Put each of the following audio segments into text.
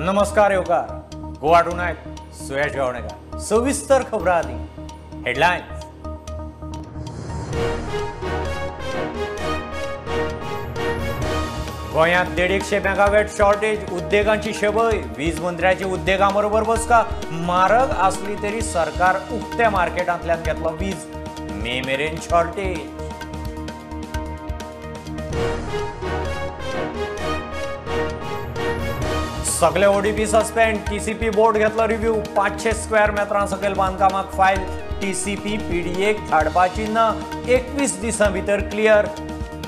नमस्कार येवकार गोवा टुनायट सुयश गावणेकर सविस्तर खबरां आदी हेडलायन्स। गोंयांत 150 मेगावॅट शॉर्टेज उद्देगांची शेवय वीज मंत्र्याची उद्देगां बरोबर बसका म्हारग आसली तरी सरकार उक्त्या मार्केटांतल्यान घेतलो वीज मे मेरेन शॉर्टेज। सगळे ओडीपी सस्पेंड टीसीपी बोर्ड घेतलो रिव्ह्यू 500 स्क्वेअर मेत्रां सकयल बांदकामाक फायल टीसीपी पीडीएक धाडपाची ना 21 दिसां भितर क्लियर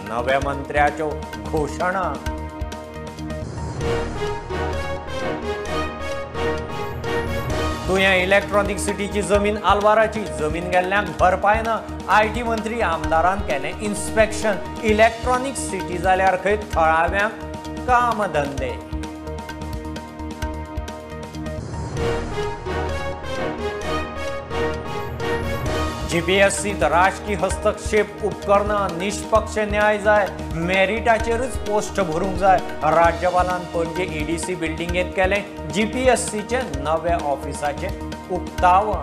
नव्या मंत्र्याच्यो घोषणा। तुया इलेक्ट्रॉनिक सिटीची जमीन आलवाराची जमीन गेल्ल्यांक भरपाय ना आयटी मंत्री आमदारान केले इन्स्पेक्शन इलेक्ट्रॉनिक सिटी जाल्यार खंय थळाव्यांक काम धंदे। जीपीएससीत राजकीय हस्तक्षेप उपकरणां निष्पक्ष न्याय जाय मेरिटाचेरच पोस्ट भरूंक जाय राज्यपालान पणजे ईडीसी बिल्डिंगेत केले जीपीएससीचे नव्या ऑफिसाचे उक्तावण।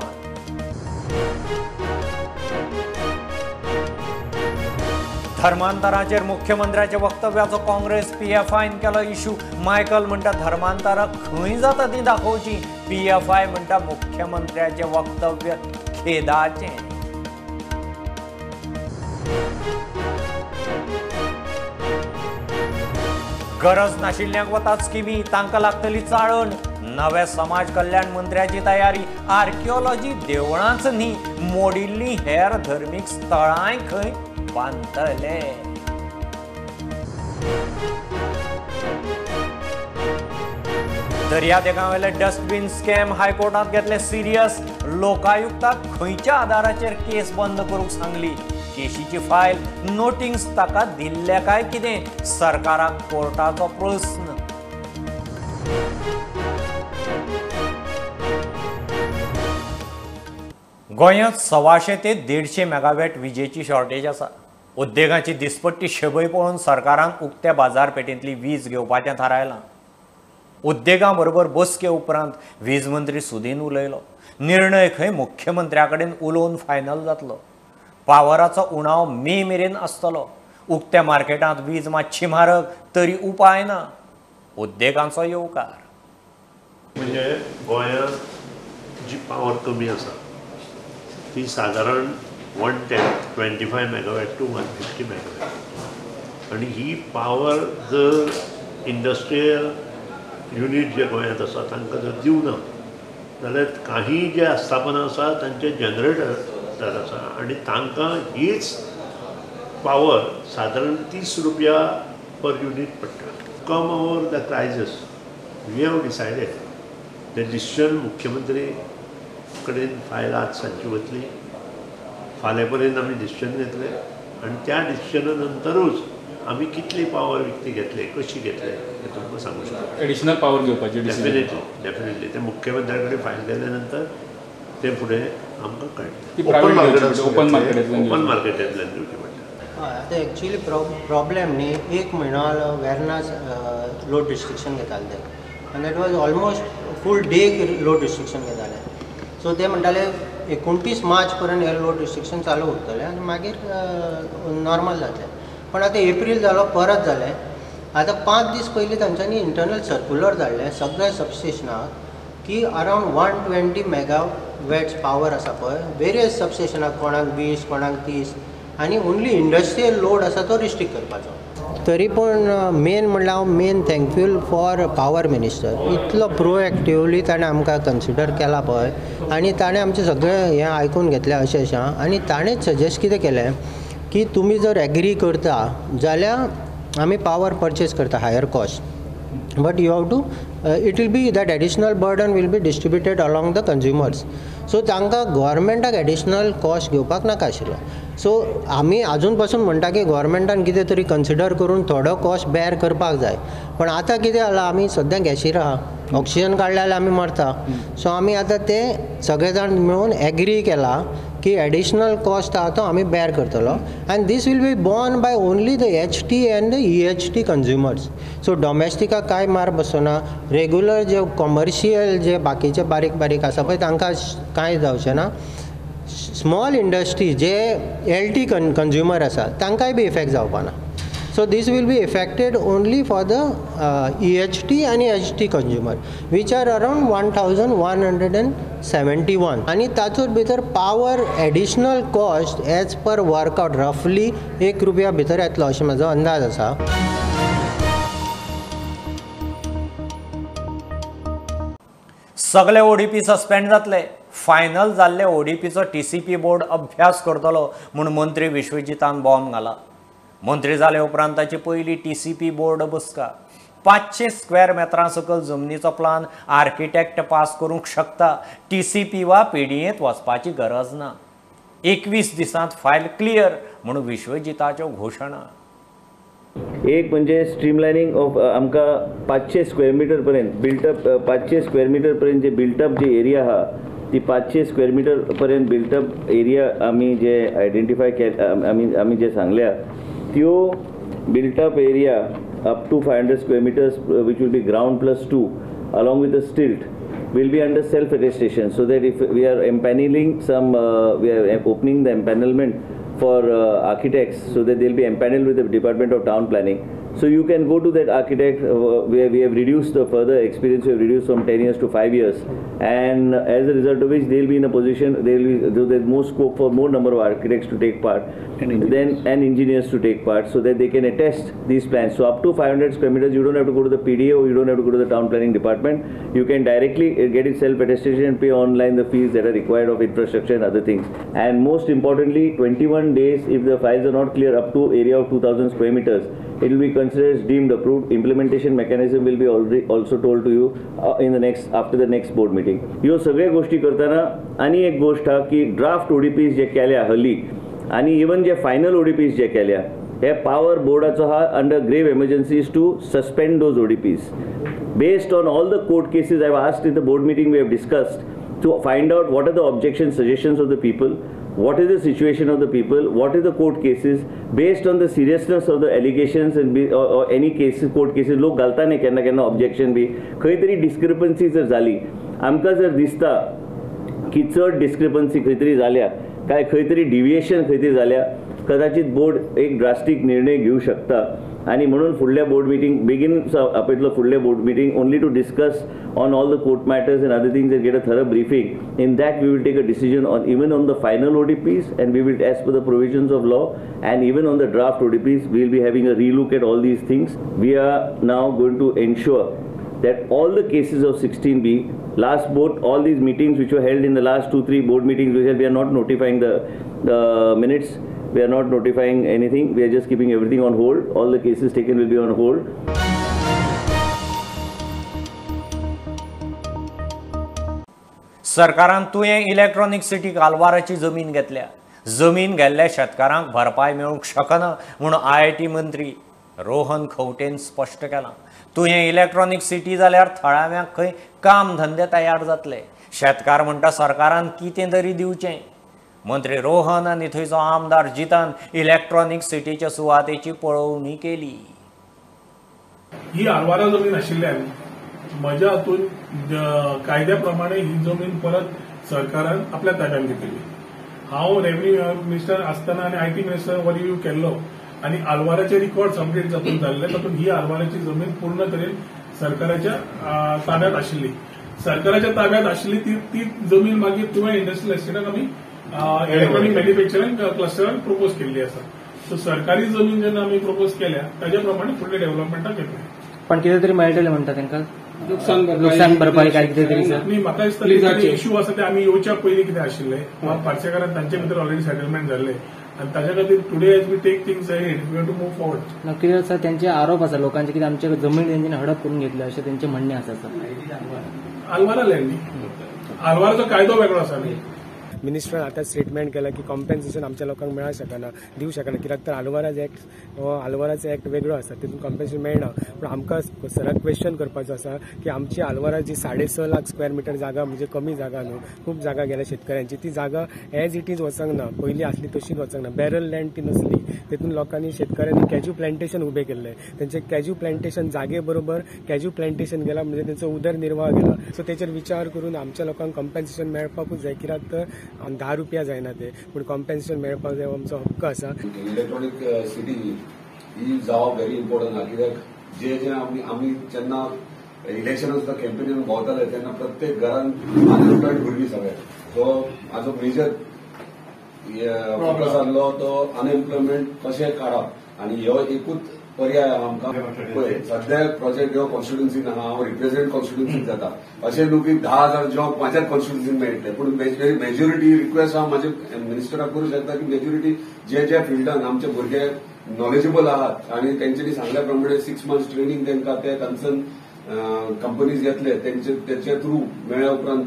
धर्मांतराचेर मुख्यमंत्र्याच्या वक्तव्याचो काँग्रेस पीएफआयन केलो इश्यू मायकल म्हणटा धर्मांतरां खंय जाता ती दाखोवची पीएफआय म्हणटा मुख्यमंत्र्याचे वक्तव्य खेदाचें। गरज नाशिल्ल्यांक वतात स्किमी तांकां लागतली चाळण नव्या समाज कल्याण मंत्र्याची तयारी आर्किओलॉजी देवळांच न्ही मोडिल्लीं हेर धर्मीक स्थळांय खंय बांदतले। दर्या देगांवेले डस्टबिन स्कॅम हायकोर्टात घेतले सिरियस लोकायुक्ताक खंयच्या आधाराचेर केस बंद करूंक सांगली केशीची फायल नोटिंग्स ताका दिल्ले काय कितें सरकाराक कोर्टाचो प्रस्न। गोंयांत 100 ते 150 मेगावॅट विजेची शॉर्टेज आसा उद्देगांची दिसपट्टी शेवय पळोवन सरकारान उक्त्या बाजारपेठेंतली वीज घेवपाचें थारायलां। उद्देगां बरोबर बसके उपरांत वीज मंत्री सुदीन उलयलो निर्णय खंय मुख्यमंत्र्या कडेन उलोवन फायनल जातलो पावराचो उणाव मे मेरेन आसतलो उक्त्या मार्केटांत वीज मातशी म्हारग तरी उपाय ना उद्देगांचो येवकार। म्हणजे गोंयांत जी पावर कमी आसा ती साधारण 125 मेगावॅट टू 150 मेगावॅट आणि ही पावर जर इंडस्ट्रियल युनिट जे गोंयांत आसा तांकां जर दिवना जाल्यार काही जे आस्थापनां आसा तांचे जनरेटर आसा आणि तांकां हीच पावर साधारण 30 रुपया पर युनिट पडटा। Come over the crisis we have decided the decision मुख्यमंत्री कडेन फायल आज सांजची वतली फाल्यां पर्यंत आमी डिसिजन घेतले आणि त्या डिसिजना नंतरूच आमी कितली पावर विकती घेतले कशी घेतले हे तुमकां सांगू शकता। एडिशनल पावर घेवपाची डेफिनेटली ते मुख्यमंत्र्या कडेन फायल केल्या नंतर ते फुडें आमकां कळटलें ओपन मार्केटांतल्यान दिवची पडटा। आतां एक्चुअली प्रॉब्लेम न्ही एक म्हयनो वेर्नास लोड रिस्ट्रिक्शन घेताले ते आनी that was almost full day load restriction घेताले सो ते म्हणटाले 29 मार्च पर्यंत हे लोड रिस्ट्रिक्शन चालू उरतलें आनी मागीर नॉर्मल जातलें पण आतां एप्रील जालो परत जालें आतां 5 दीस पयलीं तांच्यांनी इंटरनल सर्क्युलर धाडलें सगळ्या सबस्टेशनाक की अरावंड 120 मेगावॅट्स पावर आसा पळय वेरियस सबस्टेशनाक कोणाक 20 कोणाक 30 आनी ओन्ली इंडस्ट्रियल लोड आसा तो रिस्ट्रिक्ट करपाचो। तरी पूण मेन म्हणल्यार हांव मेन थँक्यूफूल फॉर पावर मिनिस्टर इतलो प्रोएक्टिवली ताणें आमकां कन्सिडर केला पळय आनी ताणें आमचें सगळें हें आयकून घेतलें अशें आनी ताणेंच सजेस्ट कितें केलें की तुमी जर एग्री करता जाल्यार आमी पावर परचेज करता higher cost but you have to it will be that additional burden will be distributed along the consumers so तांकां गव्हर्मेंटाक एडिशनल कॉस्ट घेवपाक नाका आशिल्लो सो आमी आजून पासून म्हणटा की गव्हर्मेंटान कितें तरी कन्सिडर करून थोडो कॉस्ट बॅर करपाक जाय पण आतां कितें जालां आमी सद्यां गॅशीर आहा ऑक्सिजन काडले जाल्यार आमी मरता सो आमी आतां ते सगळे जाण मेळून एग्री केला की एडिशनल कॉस्ट आहा तो आमी बेर करतलो and this will be borne by only the HT and the EHT consumers. So डॉमेस्टिका काय मार बसना, रेग्युलर जे कॉमर्शियल जे बाकीचे बारीक बारीक आसा पळय तांकां कांय जावचें ना. स्मॉल इंडस्ट्री जे LT कंज्युमर आसा तांकांय बी इफेक्ट जावपा ना. So this will be affected only for the EHT and HT consumer, which are around 1171. आणि तातूंत भितर power additional cost as per workout रफली ₹1 भितर येतलो अशें म्हजो अंदाज आसा. सगळे ODP सस्पेंड जातले. फायनल जाल्ले ODPचो TCP बोर्ड अभ्यास करतलो म्हूण मंत्री विश्वजितान बॉम्ब घाला. मंत्री जाले उपरांत ताची पयली TCP बोर्ड बसका. 500 स्क्वेअर मेत्रां सकल जमनीचो प्लान आर्किटेक्ट पास करूंक शकता. TCP वा PDAत वचपाची गरज ना. 21 दिसांत फायल क्लियर म्हणून विश्वजिताच्यो घोशणा. एक म्हणजे स्ट्रीमलायनिंग ऑफ आमकां 500 स्क्वेअर मिटर पर्यंत बिल्टअप 500 स्क्वेअर मिटर पर्यंत जे बिल्टअप जी एरिया आहा ती 500 स्क्वेअर मिटर पर्यंत बिल्टअप एरिया आमी जे आयडेंटिफाय आमी जे सांगल्या त्यो built-up area up to 500 square meters, which will be ground plus 2, along with the stilt, will be under self-attestation. So that if we are empanelling some, we are opening the empanelment for architects, so that they'll be empaneled with the Department of Town Planning. So you can go to that architect where we have reduced the further experience, we have reduced from 10 years to 5 years, and as a result of which they'll be in a position, there's more scope for more number of architects to take part, and engineers to take part, so that they can attest these plans. So up to 500 square meters, you don't have to go to the PDA or you don't have to go to the town planning department. You can directly get it self-attestation and pay online the fees that are required of infrastructure and other things. And most importantly, 21 days, if the files are not clear up to area of 2000 square meters, it will be considered as deemed approved. Implementation mechanism will be already also told to you after the next board meeting. ह्यो सगळे गोष्टी करताना आनी एक गोष्ट हा की draft ODPs जे केल्या हल्ली आणि इवन जे फायनल ODPs जे केल्या हे पॉवर बोर्डाचो हा under grave emergencies to suspend those ODPs. Based on all the court cases I have asked in the board meeting, we have discussed to find out what are the objections, suggestions of the people, what is the situation of the people, what is the court cases, based on the seriousness of the allegations and or any cases, court cases, लोक घालता न्ही केन्ना केन्ना objection बी खंय तरी discrepancy जर जाली आमकां जर दिसता की चड डिस्क्रिपन्सी खंय तरी जाल्या काय खंय तरी डिविएशन खंय तरी जाल्या कदाचित बोर्ड एक ड्रास्टीक निर्णय घेवं शकता. आणि म्हणून फुडल्या बोर्ड मिटींग बेगीन आपयतलो फुडले board meeting only to discuss on all the court matters and other things and get a thorough briefing. In that we will take a decision on even on the final ODPs and we will, as per the provisions of law and even on the draft ODPs, we will be having a relook at all these things. We are now going to ensure that all the cases of 16B, last board, all these meetings which were held in the last 2-3 board meetings, we are not notifying the minutes. We are not notifying anything. We are just keeping everything on hold. All the cases taken will be on hold. सरकारान तुवें electronic city कालवाराची जमीन घेतल्या. जमीन गेल्ल्या शेतकारांक भरपाय मेळूंक शकना म्हणून IIT मंत्री रोहन खंवटेन स्पश्ट केलां. तुवें इलेक्ट्रॉनिक सिटी जाल्यार थळाव्यांक खंय काम धंदे तयार जातले. शेतकार म्हणटा सरकारान कितें तरी दिवचें. मंत्री रोहन आनी थंयचो आमदार जितान इलेक्ट्रॉनिक सिटीच्या सुवातेची पळोवणी केली. ही आलवारा जमीन आशिल्ल्यान म्हज्या हातून कायद्या प्रमाणे ही जमीन परत सरकारान आपल्या ताब्यात घेतली. हांव रेव्हेन्यू मिनिस्टर आसतना आनी IT मिनिस्टर हो रिव्ह्यू केल्लो आनी आलवाराचे रिकॉर्ड अपडेट जातून जाल्ले तातूंत ही आलवाराची जमीन पूर्ण तरेन सरकाराच्या ताब्यात आशिल्ली. सरकाराच्या ताब्यात आशिल्ली ती जमीन मागीर तुवें इंडस्ट्रियल एस्टेटाक आमी इलेक्ट्रॉनिक मॅन्युफॅक्चरिंग क्लस्टरान प्रपोज केल्ली आसा. सो सरकारी जमीन जेन्ना आमी प्रपोज केल्या ताज्या प्रमाणे फुडले डेव्हलपमेंटाक येतले. पण कितें तरी मेळटलें म्हणटा तांकां नुकसान भरपाई काय कितें तरी म्हाका दिसता इश्यू आसा ते आमी येवच्या पयलीं कितें आशिल्लें पार्सेकारान तांचे भितर ऑलरेडी सेटलमेंट जाल्ले आनी ताच्या खातीर today as we take things ahead we have to move forward. कितें आसा तेंचे आरोप आसा लोकांचे कितें आमचे जमीन तेंच्यानी हडप करून घेतली अशें तेंचे म्हणणें आसा. आलवारा लँड न्ही, आलवाराचो कायदो वेगळो आसा न्ही. मिनिस्टरान आतां स्टेटमेंट केला की कॉम्पेन्सेशन आमच्या लोकांक मेळूंक शकना, दिवंक शकना, कित्याक तर आल्वाराचो एक्ट वेगळो आसा, तितून कॉम्पेन्सेशन मेळना. पूण आमकां सराक क्वेश्चन करपाचो आसा की आमची आल्वारा जी 6.5 लाख स्क्वेअर मिटर जागा म्हणजे कमी जागा न्हू, खूब जागा गेल्या शेतकऱ्यांची, ती जागा एज इट इज वचूंक ना, पयलीं आसली तशीच वचूंक ना, बॅरल लँड ती नसली. तितून लोकांनी शेतकऱ्यांनी कॅज्यू प्लांटेशन उबे केल्ले. त्यांचे कॅज्यू प्लांटेशन जागे बरोबर कॅज्यू प्लांटेशन गेला म्हणजे त्यांचो उदरनिर्वाह गेला. सो तेचेर विचार करून आमच्या लोकांक कॉम्पेन्सेशन मेळपाकूच जाय, कित्याक तर 10 रुपया जायना ते, पूण कॉम्पेन्सेशन मेळपाक जाय, आमचो हक्क आसा. इलेक्ट्रॉनिक सिटी ही जावप व्हेरी इम्पॉर्टंट आहा, कित्याक जे आमी जेन्ना इलेक्शन सुद्दां कॅम्पेनीन भोंवताले तेन्ना प्रत्येक घरान अनएम्प्लॉयड भुरगीं सगळे. सो हाजो मेजर फोकस आसलो तो अनएम्प्लॉयमेंट कशें काडप, आनी ह्यो एकूच पर्याय आमकां पळय. सध्या प्रोजेक्ट ह्यो कॉन्स्टिट्युन्सीन आहा, हांव रिप्रेझेंट कॉन्स्टिट्युन्सीन जाता, अशें न्हू की 10,000 जॉब म्हाज्या कॉन्स्टिट्युन्सीन मेळटले, पूण मेजॉरिटी रिक्वेस्ट हांव म्हाजे मिनिस्टराक करूं शकता की मेजॉरिटी जे फिल्डान आमचे भुरगे नॉलेजेबल आहात आनी तेंच्यांनी सांगल्या प्रमाणे 6 months ट्रेनिंग तेंकां ते कन्सर्न कंपनीज घेतले, तेचे थ्रू मेळ्ळ्या उपरांत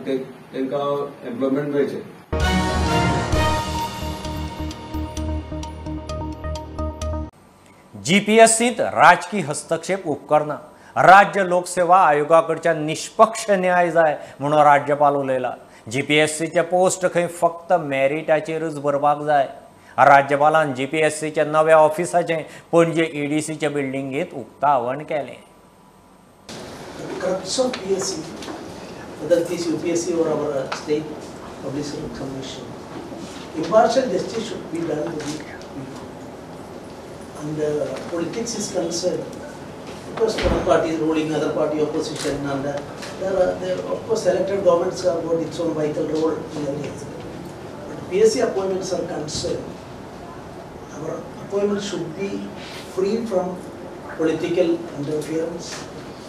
तेंकां एम्प्लॉयमेंट मेळचें. जीपीएससीत राजकीय हस्तक्षेप उपकरना. राज्य लोकसेवा आयोगाकडच्यान निष्पक्ष न्याय जाय म्हणून राज्यपाल उलयला. जीपीएससीचे पोस्ट खंय फक्त मेरिटाचेरच भरपाक जाय. राज्यपालान जीपीएससीच्या नव्या ऑफिसाचें पणजे ईडीसीच्या बिल्डिंगेत उक्तावण केलें. Crux of PSC, whether it is UPSC or our state public service commission, impartial justice should be done to the people. And politics is concerned, because one party is ruling, other party opposition, and there of course elected governments have got its own vital role in every aspect. But PSC appointments are concerned, our appointments should be free from political interference.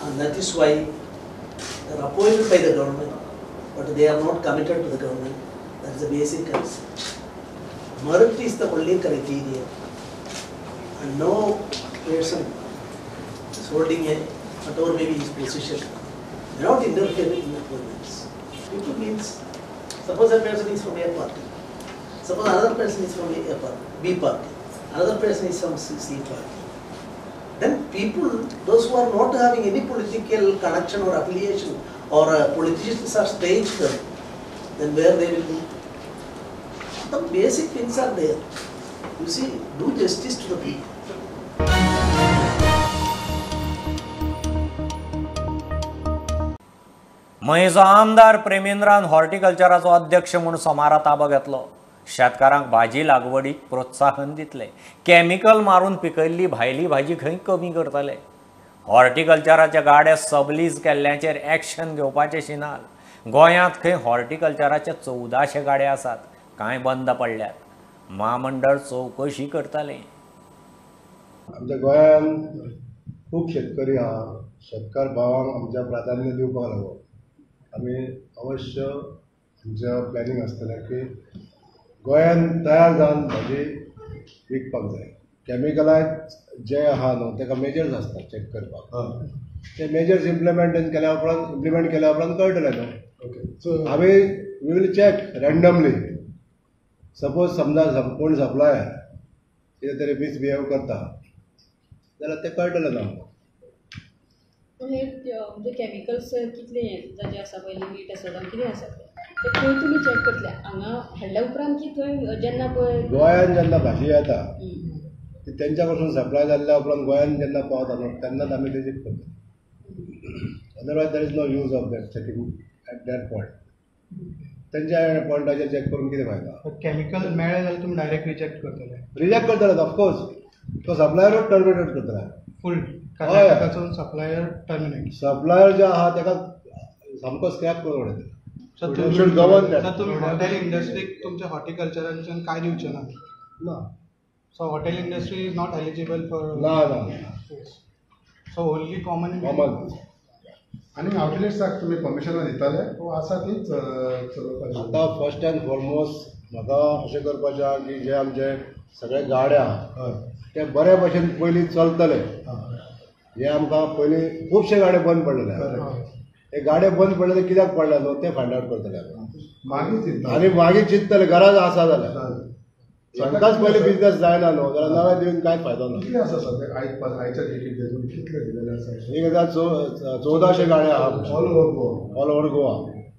And that is why they are appointed by the government, but they are not committed to the government. That is the basic concept. Merit is the only criteria, and no person is holding a whatever may be his position may not interfere in appointments. People means, suppose a person is from A party, suppose another person is from A party, B party, another person is from C party. Then people, those who are not having any political connection or affiliation, or politicians are staying them, then where they will go? The basic things are there. You see, do justice to the people. मयेचो आमदार प्रेमेंद्रान हॉर्टिकल्चराचो अध्यक्ष म्हणून सोमारा ताबो घेतलो. शेतकारांक भाजी लागवडीक प्रोत्साहन दितले. कॅमिकल मारून पिकयल्ली भायली भाजी खंय कमी करतले. हॉर्टिकल्चराच्या गाड्या सबलीज केल्ल्याचेर एक्शन घेवपाचे शिनाल. गोंयांत खंय हॉर्टिकल्चराच्या 1400 गाड्या आसात, कांय बंद पडल्यात. महामंडळ चवकशी करतले. आमच्या गोंयांत खूब शेतकरी आहा. शेतकार भावांक आमच्या प्राधान्य दिवपाक लागून आमी अवश्य आमच्या प्लॅनिंग आसतलें की गोंयांत तयार जावन भाजी विकपाक जाय. कॅमिकलायज जे आहा न्हू तेका मेजर्स आसता चॅक करपाक. ते मेजर्स इम्प्लिमेंट केल्या उपरांत कळटलें न्हू. सो आमी we will check randomly. Suppose समजा कोण सप्लायर कितें तरी मिसबिहेव करता जाल्यार तें कळटलें ना. म्हणजे केमिकल्स कितले जाचे आसा पळय लिमीट आसा जावं कितें आसा ते खंय तुमी चॅक करतले? हांगा हाडल्या उपरांत की थंय जेन्ना पळय गोंयांत जेन्ना भाजी येता ती तेंच्या कडसून सप्लाय जाल्ल्या उपरांत गोंयांत जेन्ना पावता न्हू तेन्नाच आमी तें चॅक करता. Otherwise there is no use of that checking at that point. तेंच्या पॉयंटाचेर चॅक करून कितें फायदा? कॅमिकल मेळ्ळें जाल्यार तुमी डायरेक्ट रिजेक्ट करतले. रिजेक्ट करतले ऑफकोर्स. तो सप्लायरूच टर्मिनेट करतले. फूल कर्नाटकाचो सप्लायर टर्मिनेट. सप्लायर जो आहा तेका सामको स्क्रॅप करून उडयतले. तुम्ही हॉटेल इंडस्ट्रीक तुमच्या हॉर्टिकल्चराच्यान काय दिवचे ना. So hotel industry is not eligible for. ना. So only common. आनी आउटलेट्साक तुमी परमिशनां दिताले आसा तीच आतां फर्स्ट एंड फॉरमोस्ट म्हाका अशें करपाचें आहा की जे आमचे सगळे गाड्या ते बऱ्या भशेन पयलीं चलतले. हे आमकां पयलीं खुबशे गाडे बंद पडलेले. हे गाडे बंद पडले ते कित्याक पडले न्हू ते फायंड आवट करतले. आनी मागीर चिंततले गरज आसा जाल्यार सदांच पयलीं बिजनेस जायना न्हू जाल्यार नवें दिवन कांयच फायदो ना. कितले आसा सद्या आयच्या डेटीक तेतून कितले दिलेले आसा? एक 1400 गाड्या आहा ऑल ओव्हर गोवा.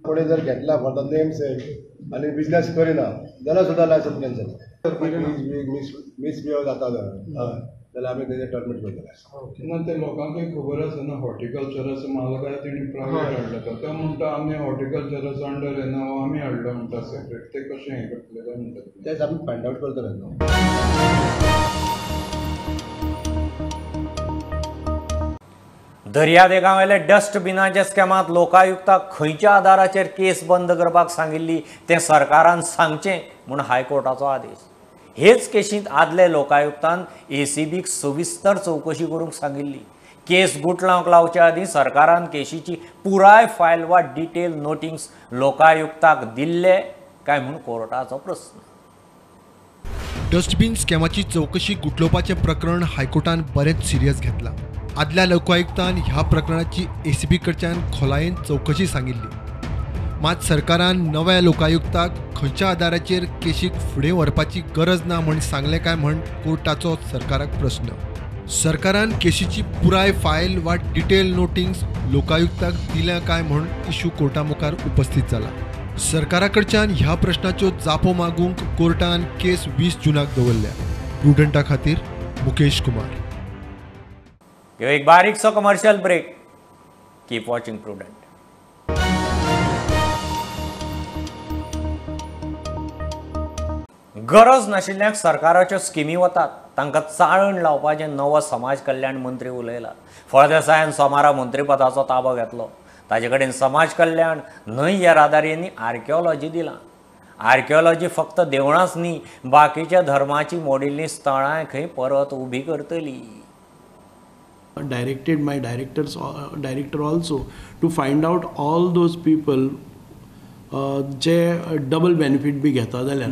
कोणी जर घेतला फॉर द नेम सेक आनी बिजनेस करिना जाल्यार सुद्दां लायसन्स कॅन्सल. मिसबिहेव जाता जाल्यार आमी तेजेर टर्मिनेट करतले. ना ते लोकांक खबर आसा ना हॉर्टिकल्चराचो माल काय तेणी प्रायवेट हाडला तो. ते म्हणटा आमी हॉर्टिकल्चराचो अंडर येना आमी हाडलो म्हणटा सेपरेट. ते कशें हें करतले काय म्हणटा तेच आमी फायंड आवट करतले न्हू. दर्यादेगांवयले डस्टबिनाच्या स्कॅमात लोकायुक्ताक खंयच्या आधाराचेर केस बंद करपाक सांगिल्ली तें सरकारान सांगचें म्हूण हायकोर्टाचो आदेश. हेच केशींत आदले लोकायुक्तान ACBक सविस्तर चवकशी करूंक सांगिल्ली. केस गुटलावंक लावच्या आदीं सरकारान केशीची पुराय फायल वा डिटेल नोटिंग्स लोकायुक्ताक दिल्ले काय म्हूण कोर्टाचो प्रस्न. डस्टबीन स्कॅमाची चवकशी गुटलोवपाचें प्रकरण हायकोर्टान बरेंच सिरियस घेतलां. आदल्या लोकायुक्तान ह्या प्रकरणाची ACB कडच्यान खोलायेन चवकशी सांगिल्ली. मात सरकारान नव्या लोकायुक्ताक खंयच्या आदाराचेर केशीक फुडें व्हरपाची गरज ना म्हूण सांगलें काय म्हूण कोर्टाचो सरकाराक प्रस्न. सरकारान केशीची पुराय फायल वा डिटेल नोटिंग्स लोकायुक्ताक दिल्या काय म्हूण इशू कोर्टा मुखार उपस्थित जाला. सरकारा कडच्यान ह्या प्रश्नाच्यो जापो मागूंक कोर्टान केस 20 जूनाक दवरल्या. प्रुडंटा खातीर मुकेश कुमार. एक बारीकसो commercial break. Keep watching Prudent. गरज नाशिल्ल्यांक सरकाराच्यो स्किमी वतात तांकां चाळण लावपाचें नवो समाज कल्याण मंत्री उलयला. फळदेसायान सोमारा मंत्रीपदाचो ताबो घेतलो. ताजे कडेन समाज कल्याण, न्हंय येरादारी आनी आर्किओलॉजी दिलां. आर्किओलॉजी फक्त देवळांच न्ही, बाकीच्या धर्माची मोडिल्लीं स्थळांय खंय परत उबी करतली. Directed my director also to find out all those people जे डबल बेनिफीट बी घेता जाल्यार.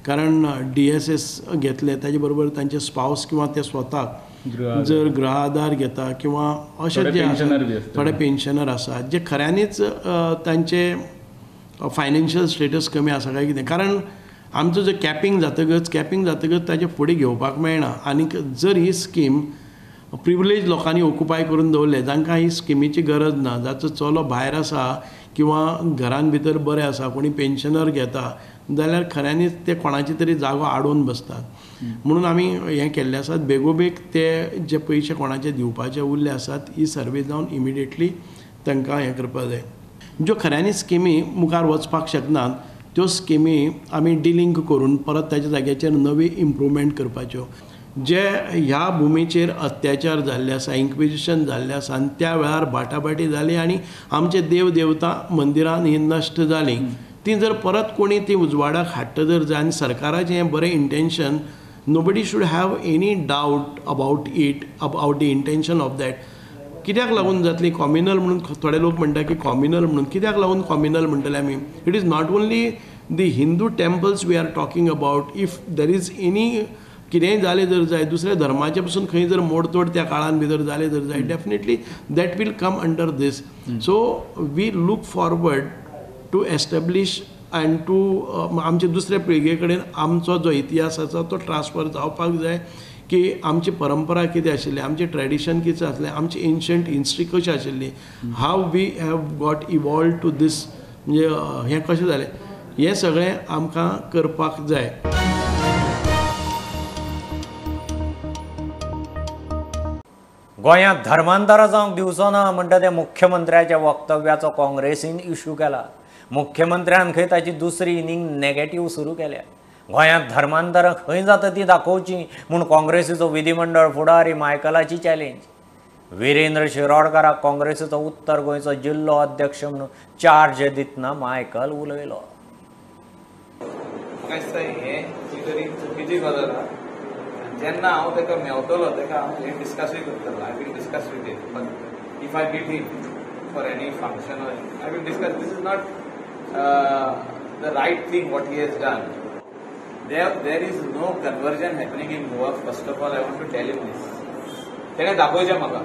कारण DSS घेतले ताजे बरोबर तांचे स्पाउस किंवा ते स्वताक जर गृह आधार घेता किंवा अशें जे थोडे पेन्शनर आसात जे खऱ्यांनीच तांचे फायनान्शियल स्टेटस कमी आसा काय कितें. कारण आमचो जो कॅपिंग जातकच ताजे फुडें घेवपाक मेळना. आनी जर ही स्कीम प्रिविलेज लोकांनी ऑक्युपाय करून दवरले जांकां ही स्किमीची गरज ना, जाचो चलो भायर आसा किंवा घरान भितर बरें आसा, कोणी पेन्शनर घेता जाल्यार खऱ्यांनीच ते कोणाची तरी जागो आडोवन बसतात. म्हणून आमी हें केल्लें आसात. बेगोबेग ते जे पयशे कोणाचे दिवपाचे उरले आसात ही सर्वे जावन इमिडिएटली तांकां हें करपाक जाय. ज्यो खऱ्यांनी स्किमी मुखार वचपाक शकनात त्यो स्किमी आमी डिलिंक करून परत ताच्या जाग्याचेर नवी इम्प्रुवमेंट करपाच्यो. जे ह्या भुमीचेर अत्याचार जाल्ले आसा, इन्क्विजिशन जाल्लें आसा आनी त्या वेळार बाटाबाटी जाली आनी आमचे देव देवता मंदिरान ही नश्ट जालीं, ती जर परत कोणी ती उजवाडाक हाडटा जर जाय आनी सरकाराचें हें बरें intention, nobody should have any doubt about it, about the intention of that. कित्याक लागून जातली कॉम्युनल म्हणून थोडे लोक म्हणटा की कॉम्युनल म्हणून. कित्याक लागून कॉम्युनल म्हणटले आमी? It is not only the Hindu temples we are talking about. If there is any कितेंय जालें जर जाय दुसऱ्या धर्माचे पसून खंय जर मोडतोड त्या काळान भितर जालें जर जाय definitely that will come under this. So we look forward to establish and to आमचे दुसऱ्या पिळगे कडेन आमचो जो इतिहास आसा तो ट्रान्सफर जावपाक जाय की आमची परंपरा कितें आशिल्ली, आमचें ट्रेडिशन कितें आसलें, आमची एन्शंट हिस्ट्री कशी आशिल्ली, how we have got evolve to this, म्हणजे हें कशें जालें हें सगळें आमकां करपाक जाय. गोंयांत धर्मांतरां जावंक दिवचो ना म्हणटा त्या मुख्यमंत्र्याच्या वक्तव्याचो काँग्रेसीन इश्यू केला. मुख्यमंत्र्यान खंय ताची दुसरी इनिंग नेगेटिव्ह सुरू केल्या. गोंयांत धर्मांतरां खंय जाता ती दाखोवची म्हूण काँग्रेसीचो विधिमंडळ फुडारी मायकलाची चॅलेंज. विरेंद्र शिरोडकाराक काँग्रेसीचो उत्तर गोंयचो जिल्लो अध्यक्ष म्हणून चार्ज दितना मायकल उलयलो. जेन्ना हांव ताका मेवतलो ताका हांव हें डिस्कसूय करतलो. I will discuss with him. But if I meet him for any function I will discuss. This is not the right thing what he has done. There is no conversion happening in Goa. First of all I want to tell him this. तेणें दाखोवचें म्हाका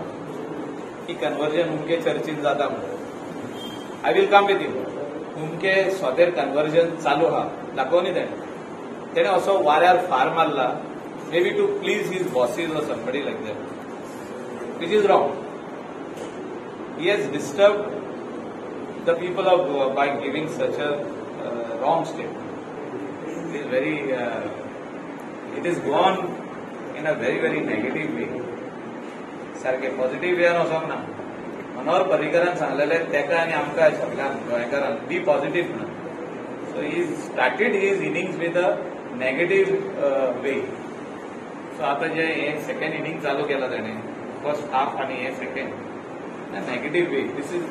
की conversion मुख्य चर्चीन जाता म्हणून. I will come with him. उमके स्वतेर कन्वर्जन चालू आहा दाखोवनी तेणे असो वाऱ्यार फार मारला may be to please his bosses or somebody like that which is wrong. He has disturbed the people of by giving such a wrong statement. It is very it is gone in a very very negative way. सारखे positive वेयान वचोंक ना. मनोहर पर्रीकरान सांगलेलें तेका आनी आमकां सगळ्यांक गोंयकारांक be positive म्हणून. So he started his innings with a negative way. So आतां जे हे सेकंड इनिंग चालू केला ताणें फर्स्ट हाफ आनी हे second negative way.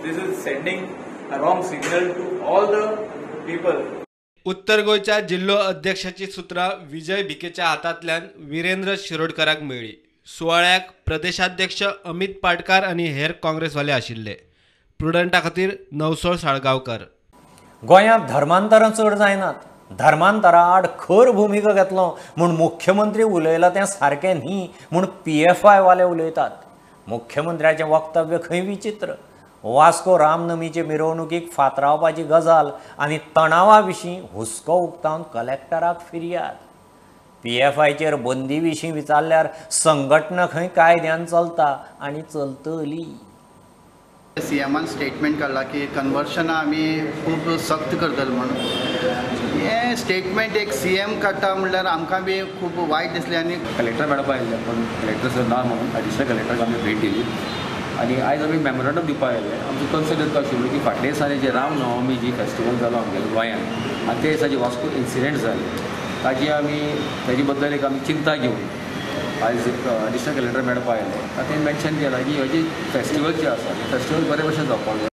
This is sending a wrong signal to all the people. उत्तर गोंयच्या जिल्लो अध्यक्षाची सुत्रां विजय भिकेच्या हातांतल्यान विरेंद्र शिरोडकराक मेळ्ळी. सुवाळ्याक प्रदेशाध्यक्ष अमित पाटकार आनी हेर काँग्रेसवाले आशिल्ले. प्रुडंटा खातीर नवसोळ साळगांवकर. गोंयांत धर्मांतरां चड जायनात. धर्मांतरा आड खर भुमिका घेतलो म्हूण मुख्यमंत्री उलयला तें सारकें न्ही म्हूण PFI वाले उलयतात. मुख्यमंत्र्याचें वक्तव्य खंय विचित्र. वास्को रामनमीचे मिरवणुकीक फातरावपाची गजाल आनी तणावा विशीं हुस्को उक्तावन कलेक्टराक फिर्याद. PFIचेर बंदी विशीं विचारल्यार संघटना खंय कायद्यान चलता आनी चलतली. CMान स्टेटमेंट काडला की कन्वर्शनां आमी खूब सख्त करतले म्हणून. हे स्टेटमेंट एक CM काडटा म्हणल्यार आमकां बी खूब वायट दिसलें. आनी कलेक्टर मेळपा आयिल्ले पण कलेक्टर ना म्हणून एडिशनल कलेक्टराक आमी भेट दिली आनी आयज आमी मेमोरंडम दिवपाक आयिल्ले. आमचो कन्सर्न येता आशिल्लो की फाटल्या दिसांनी जे रामनवमी जी फेस्टिवल जालो आमगेल्या गोंयांत आनी त्या दिसा जे वास्को इन्सिडेंट जाले ताजी बद्दल एक आमी चिंता घेवन आयज एडिशनल कलेक्टर मेळपा आयले. ताणें मेन्शन केलां की हे जे फेस्टिवल जे आसा फेस्टिवल बरे भशेन जावपाक जाय.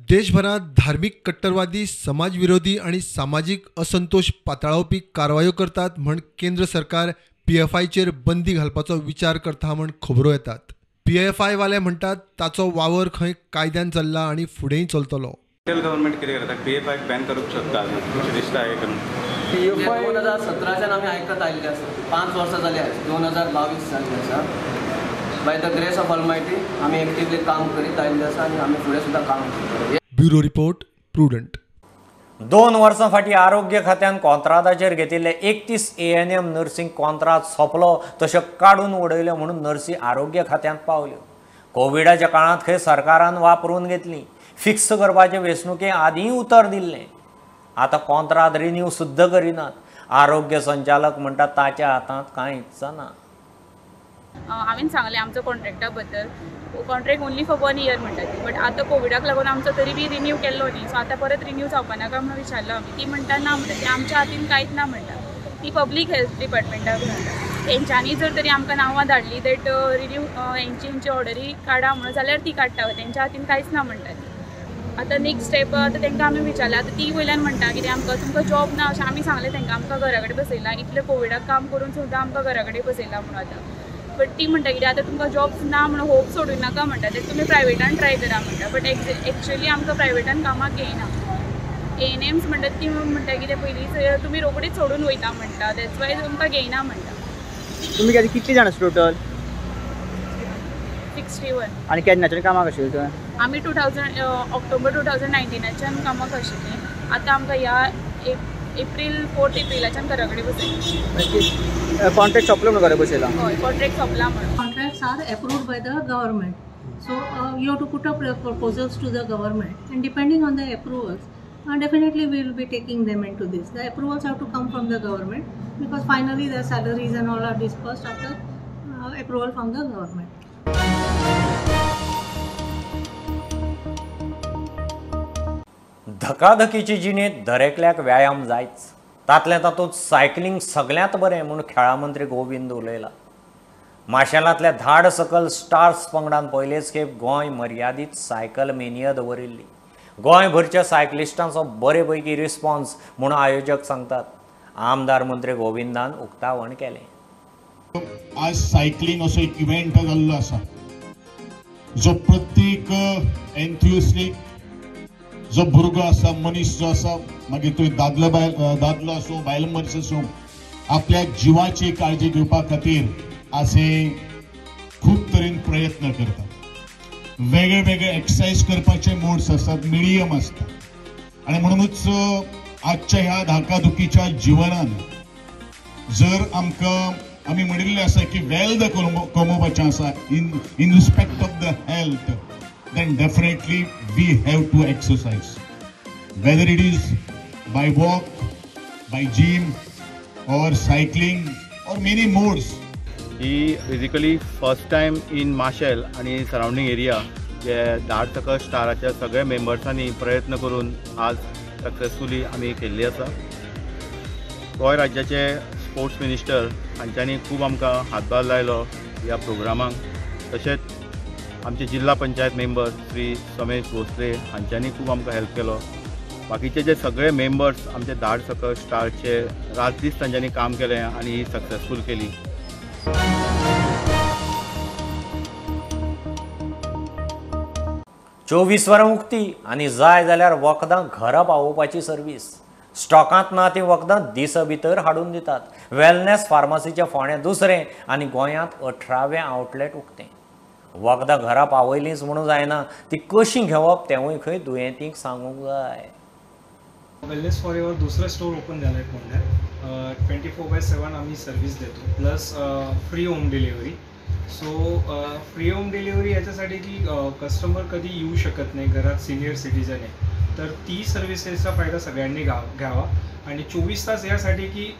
देशभरात धार्मिक कट्टरवादी, समाजविरोधी आणि सामाजिक असंतोष पातळावपी कारवायो करतात म्हण केंद्र सरकार PFIचेर बंदी घालपाचो विचार करता म्हण खबरो येतात. PFI वाले म्हणटात ताचो वावर खंय कायद्यान चल्ला आनी फुडेंय चलतलो. सेंट्रल गव्हर्नमेंट कितें करता PFI बॅन करूंक शकता अशें दिसता हे करून. PFI 2017च्यान आमी आयकत आयिल्ले आसा. 5 वर्सां जाली आयज 2022 जाल्ली आसा. बाय द ग्रेस ऑफ ऑलमायटी आमी एक्टिवली काम करीत आयिल्ले आसा आनी आमी फुडें सुद्दां काम करतले. Bureau report prudent. 2 वर्सां फाटीं आरोग्य खात्यान कॉन्ट्राक्टाचेर घेतिल्ले 31 ANM नर्सिंग कॉन्ट्राक्ट सोंपलो तशें काडून उडयले म्हणून नर्सी आरोग्य खात्यांत पावल्यो. कोविडाच्या काळांत खंय सरकारान वापरून घेतली. फिक्स करपाचे वेंचणुके आदीं उतर दिल्लें. आतां कॉन्ट्राक्ट रिन्यू सुद्दां करिनात. आरोग्य संचालक म्हणटा ताच्या हातांत कांयच ना. हांवें सांगलें आमचो कॉन्ट्रॅक्टा बद्दल. कॉन्ट्रॅक्ट ओन्ली फॉर 1 year म्हणटा ती. बट आतां कोविडाक लागून आमचो तरी बी रिन्यू केल्लो न्ही. सो आतां परत रिन्यू जावपा नाका म्हणून विचारलो आमी. ती म्हणटा ना म्हणटा ती आमच्या हातीन कांयच ना म्हणटा. ती पब्लीक हेल्थ डिपार्टमेंटाक म्हणटा. तेंच्यांनी जर तरी आमकां नांवां धाडली दॅट रिन्यू हेंची ऑर्डरी काडा म्हणून जाल्यार ती काडटा. तेंच्या हातीन कांयच ना म्हणटा ती. आतां नेक्स्ट स्टेप आतां तांकां आमी विचारलें. आतां ती वयल्यान म्हणटा कितें आमकां तुमकां जॉब ना अशें आमी सांगलें तांकां. आमकां घरा कडेन बसयला. इतलें कोविडाक काम करून सुद्दां आमकां घरा कडेन बसयला म्हणून आतां. बट ती म्हणटा कितें आतां तुमकां जॉब ना म्हणून होप सोडूं नाका म्हणटा. ते तुमी प्रायवेटान ट्राय करा म्हणटा. बट एक्चुअली आमकां प्रायवेटान कामाक घेयना. ANMs म्हणटा ती म्हणटा कितें पयलीं तुमी रोकडीच सोडून वयता म्हणटा. दॅट्स वाय तुमकां घेयना म्हणटा. तुमी कितली जाण आसा टोटल? 61. आनी केन्नाच्यान कामाक आशिल्ले तुवें? आमी ऑक्टोबर 2019च्यान कामाक आशिल्लीं. आतां आमकां ह्या 4 एप्रिलाच्यान घरा कडेन बसयला. कॉन्ट्रॅक्ट सोंपलो म्हणून घरा बसयला? हय कॉन्ट्रॅक्ट सोंपला म्हणून. Contracts are approved by the government. So you have to put up proposals to the government and depending on the approvals, definitely we will be taking them into this. The approvals have to come from the government because finally their salaries and all are dispersed after approval from the government. धकाधकीची जिणेंत दरेकल्याक व्यायाम जायच. तातल्या तातूंत cycling सगळ्यांत बरें म्हूण खेळा मंत्री गोविंद उलयला. माशेलांतल्या धाड सकल स्टार्स पंगडान पयलेच खेप गोंय मर्यादीत सायकल मेनिया दवरिल्ली. गोंयभरच्या सायकलिस्टांचो बरे पैकी रिस्पॉन्स म्हूण आयोजक सांगतात. आमदार मंत्री गोविंदान उक्तावण केलें. आज सायकलिंग असो एक इव्हेंट जाल्लो आसा जो प्रत्येक एन्थुसियास्टीक जो भुरगो आसा, मनीस जो आसा, मागीर तो दादलो आसूं बायल मनीस आसूं, आपल्या जिवाची काळजी घेवपा खातीर असे खूब तरेन प्रयत्न करतात. वेगळे वेगळे एक्सरसाइज करपाचे मोड्स आसतात, मिडियम आसतात. आणि म्हणूनच आजच्या ह्या धाकाधुकीच्या जिवनात जर आम्ही म्हणिल्लें आसा की वेल्थ कमोवपाचें आसा in respect of the health, then definitely we have to exercise, whether it is by walk, by gym or cycling or many modes. ही basically first time in Marcel आणि सराउंडिंग एरिया जे धाड सकल स्टाराच्या सगळ्या मेंबर्सांनी प्रयत्न करून आज सक्सेसफुली आमी केल्ली आसा. गोंय राज्याचे स्पोर्ट्स मिनिस्टर हांच्यांनी खूब आमकां हातभार लायलो ह्या प्रोग्रामाक. तशेंच आमचे जिल्हा पंचायत मेंबर श्री समेश भोसले हांच्यांनी खूब आमकां हेल्प केलो. बाकीचे जे सगळे मेंबर्स आमचे धाड सकल स्टारचे रात दीस तांच्यांनी काम केलें आनी ही सक्सेसफूल केली. 24 वरां उक्ती आनी जाय जाल्यार वखदां घरा पावोवपाची सर्वीस. स्टॉकांत ना ती वखदां दिसा भितर हाडून दितात. वेलनेस फार्मासीचे फोंड्यां दुसरें आनी गोंयांत 18वें आउटलेट उक्तें. वखदां घरा पावयलींच म्हणून जायना, ती कशीं घेवप तेवूय खंय दुयेंतींक सांगूंक जाय. वेलनेस फॉर युअर दुसरं स्टोर ओपन झालं आहे पुण्यात. 24/7 आम्ही सर्व्हिस देतो, plus free home delivery. So free home delivery याच्यासाठी की कस्टमर कधी येऊ शकत नाही घरात, सिनियर सिटीजन आहे, तर ती सर्व्हिसेसचा फायदा सगळ्यांनी घ्यावा. आणि 24 तास यासाठी की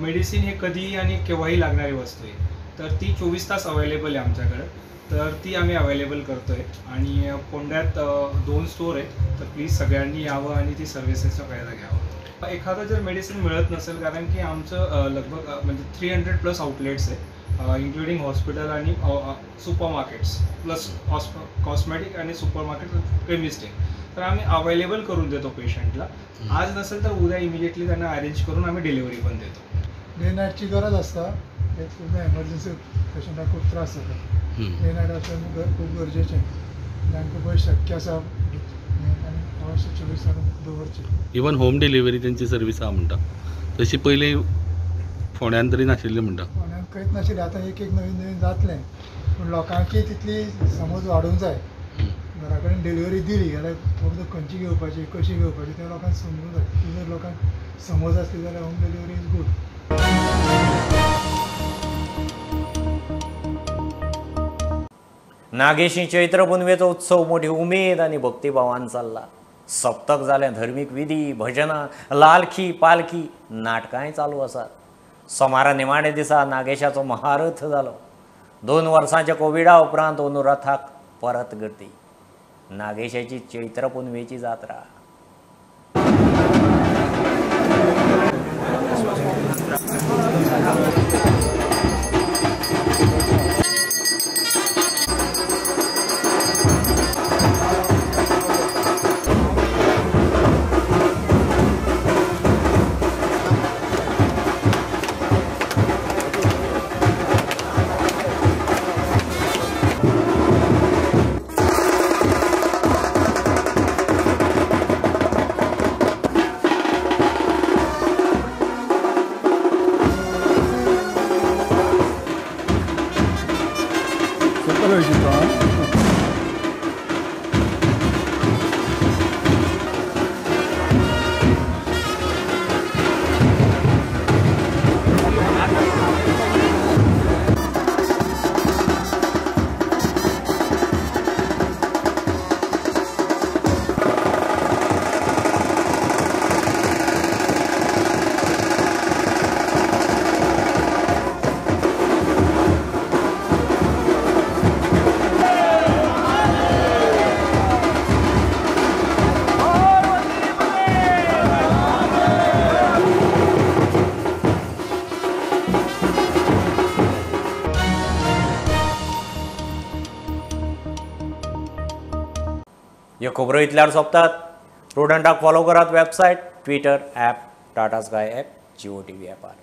मेडिसिन हे कधीही आणि केव्हाही लागणारी वस्तू आहे, तर ती 24 तास अवेलेबल आहे आमच्याकडं, तर ती आम्ही अवेलेबल करतो आहे. आणि पुण्यात 2 स्टोर आहेत, तर प्लीज सगळ्यांनी यावं आणि ती सर्व्हिसेसचा फायदा घ्यावा. एखादं जर मेडिसिन मिळत नसेल, कारण की आमचं लगभग म्हणजे 300+ आउटलेट्स आहे, इन्क्लुडिंग हॉस्पिटल आणि सुपर मार्केट्स, प्लस कॉस्मेटिक आणि सुपर मार्केट, केमिस्ट आहे, तर आम्ही अवेलेबल करून देतो पेशंटला. आज नसेल तर उद्या इमिजिएटली त्यांना अरेंज करून आम्ही डिलिव्हरी पण देतो. डे नाईटची गरज असता, पूर्ण एमर्जन्सी पेशंटाक खूप त्रास जाता. डे नाईट असणं खूप गरजेचें आहे, तांकां पळय शक्य आसा आनी अवश्य 24 वरां दवरचें. इवन होम डिलिव्हरी त्यांची सर्वीस आहा म्हणटा, तशी पयलीं फोंड्यान तरी नाशिल्ली म्हणटा. फोंड्यान खंयच नाशिल्लें, आतां एक नवीन जातलें, पूण लोकांकी तितली समज वाडूंक जाय. घरा कडेन डिलिव्हरी दिली जाल्यार फक्त खंयची घेवपाची, कशी घेवपाची तें लोकांक समजूंक जाय. ती जर लोकांक समज आसली जाल्यार home delivery is good. Nageshi Chaitra पुनवेचो उत्सव मोठी उमेद आनी भक्तिभावान चालला. सप्तक जालें, धर्मीक विधी, भजनां, लालखी, पालखी, नाटकांय चालू आसात. सोमारा निमाणे दिसा नागेशाचो महारथ जालो. 2 वर्सांच्या कोविडा उपरांत अंदू रथाक परत गर्दी. नागेशाची चैत्र पुनवेची जात्रा. ह्यो खबरो इतल्यार सोंपतात. प्रुडंटाक फॉलो करात. Website, Twitter, app, Tata Sky app, Jio TV ॲपार.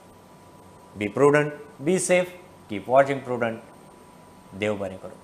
Be Prudent, be safe, keep watching Prudent. देव बरें करूं.